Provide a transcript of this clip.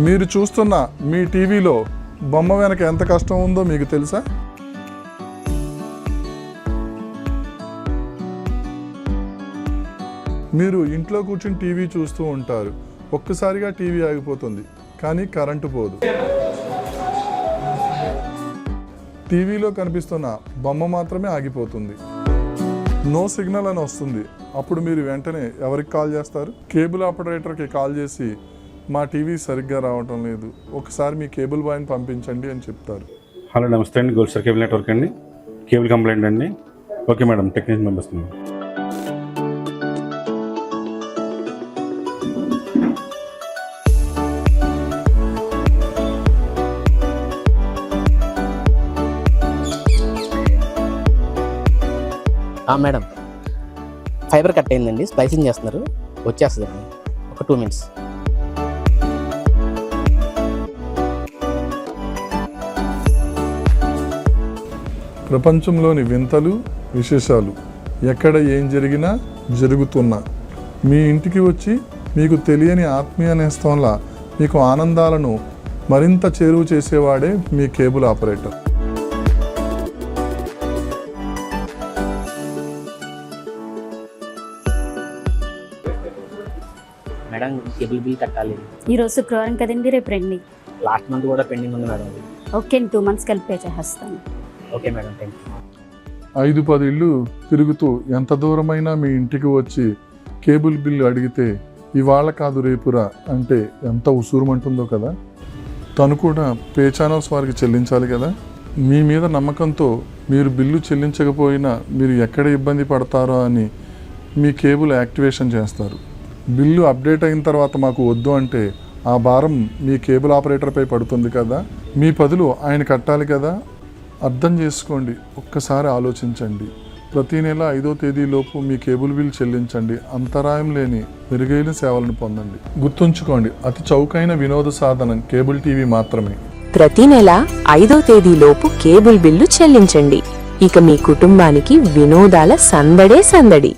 మీరు చూస్తున్న మీ టీవీలో బొమ్మ వెనక ఎంత కష్టం ఉందో మీకు తెలుసా? మీరు ఇంట్లో కూర్చుని టీవీ చూస్తూ ఉంటారు. ఒక్కసారిగా టీవీ ఆగిపోతుంది, కానీ కరెంటు పోదు. టీవీలో కనిపిస్తున్న బొమ్మ మాత్రమే ఆగిపోతుంది. నో సిగ్నల్ అని వస్తుంది. అప్పుడు మీరు వెంటనే ఎవరికి కాల్ చేస్తారు? కేబుల్ ఆపరేటర్కి కాల్ చేసి మా టీవీ సరిగ్గా రావటం లేదు, ఒకసారి మీ కేబుల్ బాయ్ని పంపించండి అని చెప్తారు. హలో, నమస్తే అండి. గోల్డ్ స్టార్ కేబుల్ నెట్వర్క్ అండి. కేబుల్ కంప్లైంట్ అండి. ఓకే మేడం, టెక్నీషియన్ పంపిస్తున్నాం. మేడం, ఫైబర్ కట్ అయిందండి, స్ప్లైసింగ్ చేస్తున్నారు, వచ్చేస్తుందండి ఒక 2 minutes. ప్రపంచంలోని వింతలు విశేషాలు ఎక్కడ ఏం జరిగినా జరుగుతున్నా మీ ఇంటికి వచ్చి మీకు తెలియని ఆత్మీయ నేస్తంలా మీకు ఆనందాలను మరింత చేరువ చేసేవాడే మీ cable operator. Madam, cable bill కట్టాలి. ఈరోజు శుక్రవారం కదండి, రేపు రండి. లాస్ట్ మంత్ కూడా పెండింగ్ ఉంది మేడం. ఓకే, 2 months కలిపి పే చేసేస్తాను. Okay madam, thank you. 5-10 ఇళ్ళు తిరుగుతూ ఎంత దూరమైనా మీ ఇంటికి వచ్చి కేబుల్ బిల్లు అడిగితే ఇవాళ కాదు రేపురా అంటే ఎంత ఉసూరుమంటుందో కదా. తను కూడా పే ఛానల్స్ వారికి చెల్లించాలి కదా. మీ మీద నమ్మకంతో మీరు బిల్లు చెల్లించకపోయినా మీరు ఎక్కడ ఇబ్బంది పడతారో అని మీ కేబుల్ యాక్టివేషన్ చేస్తారు. బిల్లు అప్డేట్ అయిన తర్వాత మాకు వద్దు అంటే ఆ భారం మీ కేబుల్ ఆపరేటర్పై పడుతుంది కదా. మీ బదులు ఆయన కట్టాలి కదా. అర్థం చేసుకోండి, ఒక్కసారి ఆలోచించండి. ప్రతి నెల 5వ తేదీలోపు మీ కేబుల్ బిల్ చెల్లించండి. అంతరాయం లేని మెరుగైన సేవలను పొందండి. గుర్తుంచుకోండి, అతి చౌకైన వినోద సాధనం కేబుల్ టీవీ మాత్రమే. ప్రతి నెల 5వ తేదీలోపు కేబుల్ బిల్లు చెల్లించండి. ఇక మీ కుటుంబానికి వినోదాల సందడే సందడి.